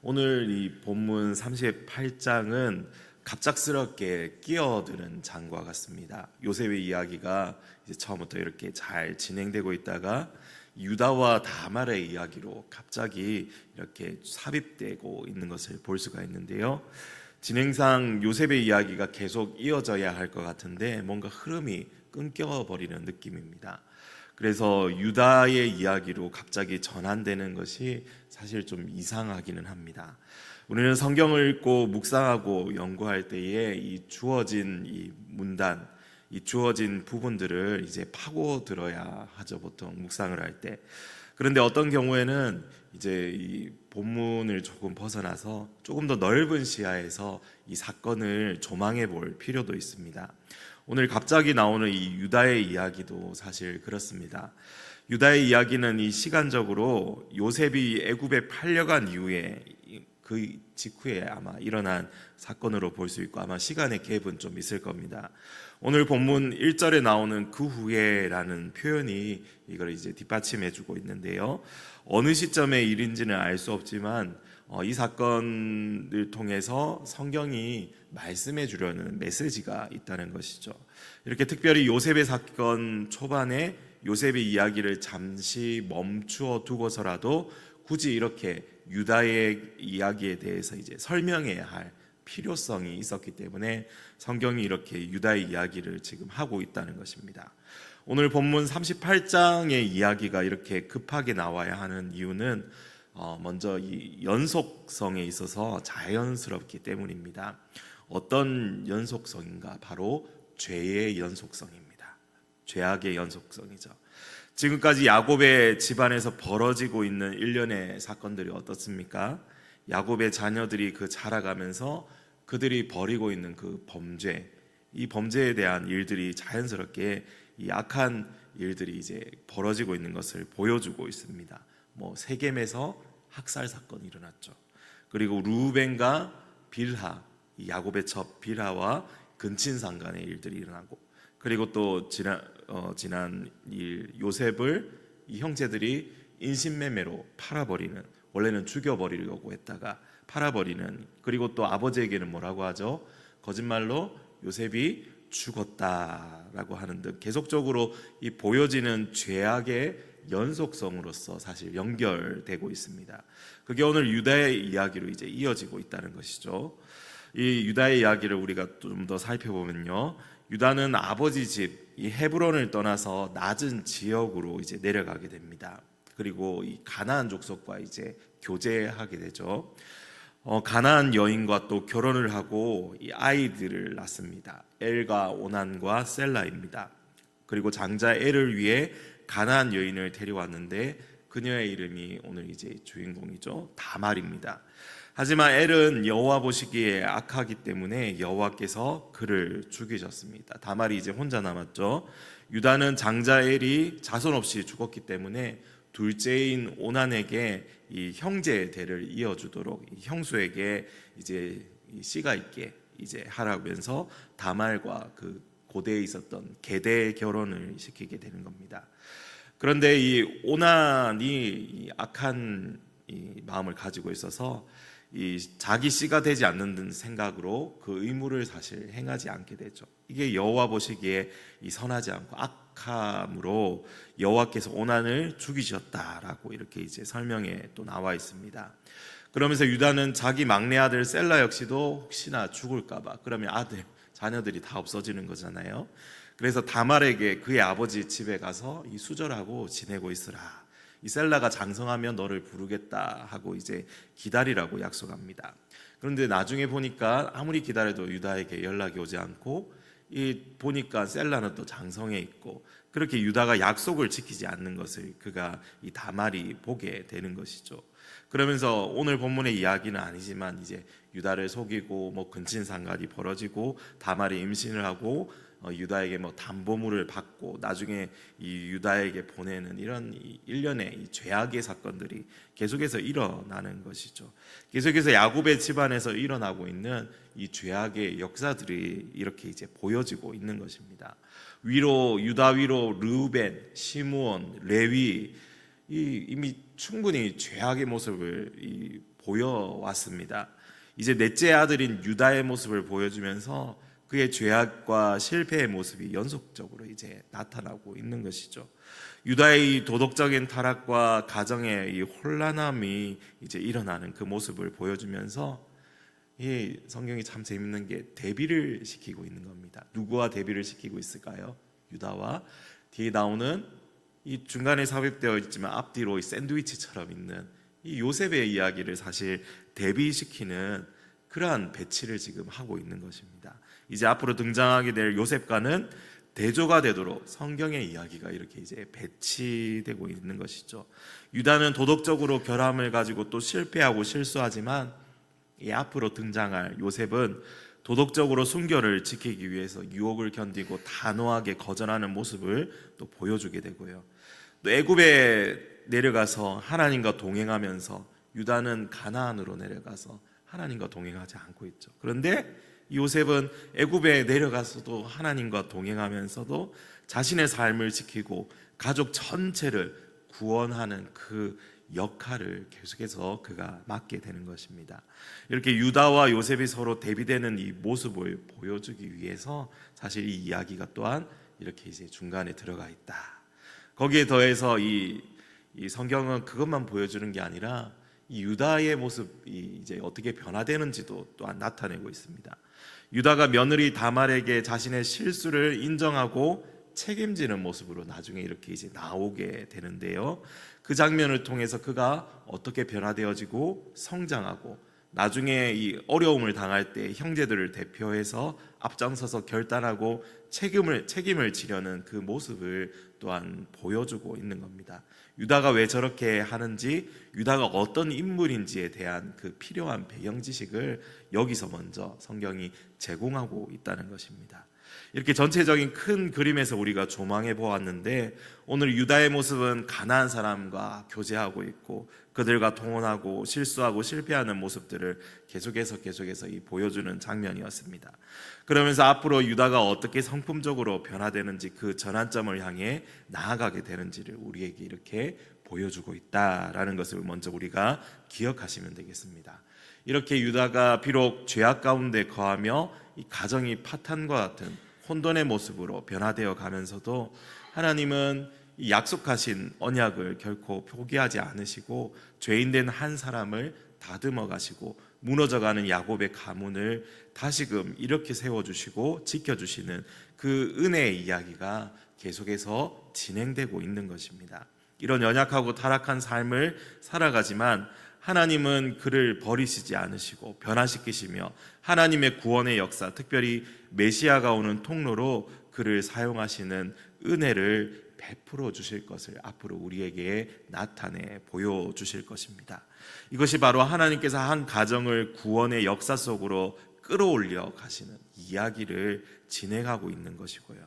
오늘 이 본문 38장은 갑작스럽게 끼어드는 장과 같습니다. 요셉의 이야기가 이제 처음부터 이렇게 잘 진행되고 있다가 유다와 다말의 이야기로 갑자기 이렇게 삽입되고 있는 것을 볼 수가 있는데요. 진행상 요셉의 이야기가 계속 이어져야 할 것 같은데 뭔가 흐름이 끊겨버리는 느낌입니다. 그래서 유다의 이야기로 갑자기 전환되는 것이 사실 좀 이상하기는 합니다. 우리는 성경을 읽고 묵상하고 연구할 때에 이 주어진 이 문단, 이 주어진 부분들을 이제 파고 들어야 하죠, 보통 묵상을 할 때. 그런데 어떤 경우에는 이제 이 본문을 조금 벗어나서 조금 더 넓은 시야에서 이 사건을 조망해 볼 필요도 있습니다. 오늘 갑자기 나오는 이 유다의 이야기도 사실 그렇습니다. 유다의 이야기는 이 시간적으로 요셉이 애굽에 팔려간 이후에 그 직후에 아마 일어난 사건으로 볼 수 있고 아마 시간의 갭은 좀 있을 겁니다. 오늘 본문 1절에 나오는 그 후에라는 표현이 이걸 이제 뒷받침해 주고 있는데요. 어느 시점의 일인지는 알 수 없지만 이 사건을 통해서 성경이 말씀해 주려는 메시지가 있다는 것이죠. 이렇게 특별히 요셉의 사건 초반에 요셉의 이야기를 잠시 멈추어 두고서라도 굳이 이렇게 유다의 이야기에 대해서 이제 설명해야 할 필요성이 있었기 때문에 성경이 이렇게 유다의 이야기를 지금 하고 있다는 것입니다. 오늘 본문 38장의 이야기가 이렇게 급하게 나와야 하는 이유는 먼저 이 연속성에 있어서 자연스럽기 때문입니다. 어떤 연속성인가? 바로 죄의 연속성입니다. 죄악의 연속성이죠. 지금까지 야곱의 집안에서 벌어지고 있는 일련의 사건들이 어떻습니까? 야곱의 자녀들이 그 자라가면서 그들이 벌이고 있는 그 범죄, 이 범죄에 대한 일들이 자연스럽게 이 악한 일들이 이제 벌어지고 있는 것을 보여주고 있습니다. 세겜에서 학살 사건이 일어났죠. 그리고 루벤과 빌하, 이 야곱의 첩 빌하와 근친상 간의 일들이 일어나고, 그리고 또 지난 일 요셉을 이 형제들이 인신매매로 팔아버리는, 원래는 죽여버리려고 했다가 팔아버리는, 그리고 또 아버지에게는 뭐라고 하죠? 거짓말로 요셉이 죽었다라고 하는 등 계속적으로 이 보여지는 죄악의 연속성으로서 사실 연결되고 있습니다. 그게 오늘 유다의 이야기로 이제 이어지고 있다는 것이죠. 이 유다의 이야기를 우리가 좀 더 살펴보면요, 유다는 아버지 집 이 헤브론을 떠나서 낮은 지역으로 이제 내려가게 됩니다. 그리고 이 가나안 족속과 이제 교제하게 되죠. 가나안 여인과 또 결혼을 하고 이 아이들을 낳습니다. 엘과 오난과 셀라입니다. 그리고 장자 엘을 위해 가나안 여인을 데려왔는데 그녀의 이름이 오늘 이제 주인공이죠. 다말입니다. 하지만 엘은 여호와 보시기에 악하기 때문에 여호와께서 그를 죽이셨습니다. 다말이 이제 혼자 남았죠. 유다는 장자 엘이 자손 없이 죽었기 때문에 둘째인 오난에게 이 형제의 대를 이어주도록 형수에게 이제 씨가 있게 이제 하라면서 다말과 그 고대에 있었던 게대의 결혼을 시키게 되는 겁니다. 그런데 이 오난이 이 악한 이 마음을 가지고 있어서 이 자기 씨가 되지 않는 생각으로 그 의무를 사실 행하지 않게 되죠. 이게 여호와 보시기에 이 선하지 않고 악함으로 여호와께서 오난을 죽이셨다라고 이렇게 이제 설명에 또 나와 있습니다. 그러면서 유다는 자기 막내 아들 셀라 역시도 혹시나 죽을까봐, 그러면 아들 자녀들이 다 없어지는 거잖아요. 그래서 다말에게 그의 아버지 집에 가서 이 수절하고 지내고 있으라. 이 셀라가 장성하면 너를 부르겠다 하고 이제 기다리라고 약속합니다. 그런데 나중에 보니까 아무리 기다려도 유다에게 연락이 오지 않고, 보니까 셀라는 또 장성해 있고, 그렇게 유다가 약속을 지키지 않는 것을 그가 이 다말이 보게 되는 것이죠. 그러면서 오늘 본문의 이야기는 아니지만 이제 유다를 속이고 근친상간이 벌어지고 다말이 임신을 하고 유다에게 담보물을 받고 나중에 이 유다에게 보내는 이런 일련의 이 죄악의 사건들이 계속해서 일어나는 것이죠. 계속해서 야곱의 집안에서 일어나고 있는 이 죄악의 역사들이 이렇게 이제 보여지고 있는 것입니다. 유다 위로 르우벤, 시므온, 레위 이미 충분히 죄악의 모습을 보여왔습니다. 이제 넷째 아들인 유다의 모습을 보여주면서 그의 죄악과 실패의 모습이 연속적으로 이제 나타나고 있는 것이죠. 유다의 이 도덕적인 타락과 가정의 이 혼란함이 이제 일어나는 그 모습을 보여주면서 이 성경이 참 재밌는 게 대비를 시키고 있는 겁니다. 누구와 대비를 시키고 있을까요? 유다와 뒤에 나오는 이 중간에 삽입되어 있지만 앞뒤로 이 샌드위치처럼 있는 이 요셉의 이야기를 사실 대비시키는 그러한 배치를 지금 하고 있는 것입니다. 이제 앞으로 등장하게 될 요셉과는 대조가 되도록 성경의 이야기가 이렇게 이제 배치되고 있는 것이죠. 유다는 도덕적으로 결함을 가지고 또 실패하고 실수하지만 이 앞으로 등장할 요셉은 도덕적으로 순결을 지키기 위해서 유혹을 견디고 단호하게 거절하는 모습을 또 보여주게 되고요. 또 애굽에 내려가서 하나님과 동행하면서 유다는 가나안으로 내려가서 하나님과 동행하지 않고 있죠. 그런데 요셉은 애굽에 내려가서도 하나님과 동행하면서도 자신의 삶을 지키고 가족 전체를 구원하는 그 역할을 계속해서 그가 맡게 되는 것입니다. 이렇게 유다와 요셉이 서로 대비되는 이 모습을 보여주기 위해서 사실 이 이야기가 또한 이렇게 이제 중간에 들어가 있다. 거기에 더해서 이 성경은 그것만 보여주는 게 아니라 이 유다의 모습이 이제 어떻게 변화되는지도 또한 나타내고 있습니다. 유다가 며느리 다말에게 자신의 실수를 인정하고 책임지는 모습으로 나중에 이렇게 이제 나오게 되는데요. 그 장면을 통해서 그가 어떻게 변화되어지고 성장하고 나중에 이 어려움을 당할 때 형제들을 대표해서 앞장서서 결단하고 책임을 지려는 그 모습을 또한 보여주고 있는 겁니다. 유다가 왜 저렇게 하는지, 유다가 어떤 인물인지에 대한 그 필요한 배경 지식을 여기서 먼저 성경이 제공하고 있다는 것입니다. 이렇게 전체적인 큰 그림에서 우리가 조망해 보았는데 오늘 유다의 모습은 가나안 사람과 교제하고 있고 그들과 통혼하고 실수하고 실패하는 모습들을 계속해서 보여주는 장면이었습니다. 그러면서 앞으로 유다가 어떻게 성품적으로 변화되는지 그 전환점을 향해 나아가게 되는지를 우리에게 이렇게 보여주고 있다라는 것을 먼저 우리가 기억하시면 되겠습니다. 이렇게 유다가 비록 죄악 가운데 거하며 이 가정이 파탄과 같은 혼돈의 모습으로 변화되어 가면서도 하나님은 이 약속하신 언약을 결코 포기하지 않으시고 죄인된 한 사람을 다듬어 가시고 무너져가는 야곱의 가문을 다시금 이렇게 세워주시고 지켜주시는 그 은혜의 이야기가 계속해서 진행되고 있는 것입니다. 이런 연약하고 타락한 삶을 살아가지만 하나님은 그를 버리시지 않으시고 변화시키시며 하나님의 구원의 역사, 특별히 메시아가 오는 통로로 그를 사용하시는 은혜를 베풀어 주실 것을 앞으로 우리에게 나타내 보여주실 것입니다. 이것이 바로 하나님께서 한 가정을 구원의 역사 속으로 끌어올려 가시는 이야기를 진행하고 있는 것이고요.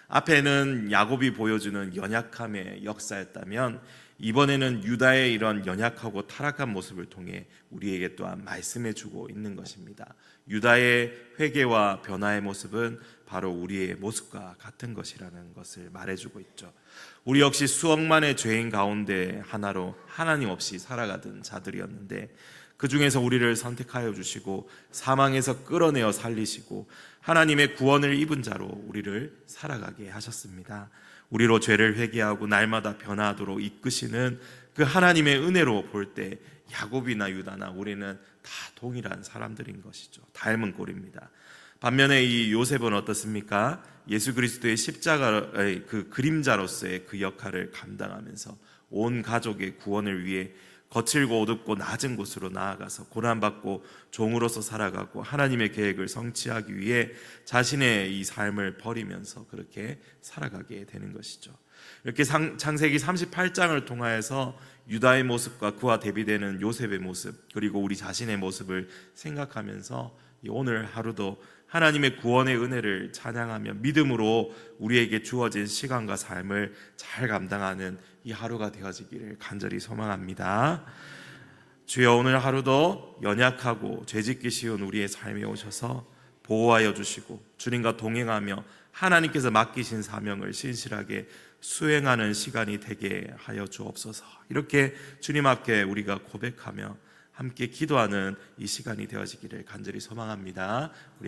앞에는 야곱이 보여주는 연약함의 역사였다면 이번에는 유다의 이런 연약하고 타락한 모습을 통해 우리에게 또한 말씀해 주고 있는 것입니다. 유다의 회개와 변화의 모습은 바로 우리의 모습과 같은 것이라는 것을 말해주고 있죠. 우리 역시 수억만의 죄인 가운데 하나로 하나님 없이 살아가던 자들이었는데 그 중에서 우리를 선택하여 주시고 사망에서 끌어내어 살리시고 하나님의 구원을 입은 자로 우리를 살아가게 하셨습니다. 우리로 죄를 회개하고 날마다 변화하도록 이끄시는 그 하나님의 은혜로 볼 때 야곱이나 유다나 우리는 다 동일한 사람들인 것이죠. 닮은 꼴입니다. 반면에 이 요셉은 어떻습니까? 예수 그리스도의 십자가의 그 그림자로서의 그 역할을 감당하면서 온 가족의 구원을 위해 거칠고 어둡고 낮은 곳으로 나아가서 고난받고 종으로서 살아가고 하나님의 계획을 성취하기 위해 자신의 이 삶을 버리면서 그렇게 살아가게 되는 것이죠. 이렇게 창세기 38장을 통하여서 유다의 모습과 그와 대비되는 요셉의 모습 그리고 우리 자신의 모습을 생각하면서 오늘 하루도 하나님의 구원의 은혜를 찬양하며 믿음으로 우리에게 주어진 시간과 삶을 잘 감당하는 이 하루가 되어지기를 간절히 소망합니다. 주여, 오늘 하루도 연약하고 죄짓기 쉬운 우리의 삶에 오셔서 보호하여 주시고 주님과 동행하며 하나님께서 맡기신 사명을 신실하게 수행하는 시간이 되게 하여 주옵소서. 이렇게 주님 앞에 우리가 고백하며 함께 기도하는 이 시간이 되어지기를 간절히 소망합니다. 우리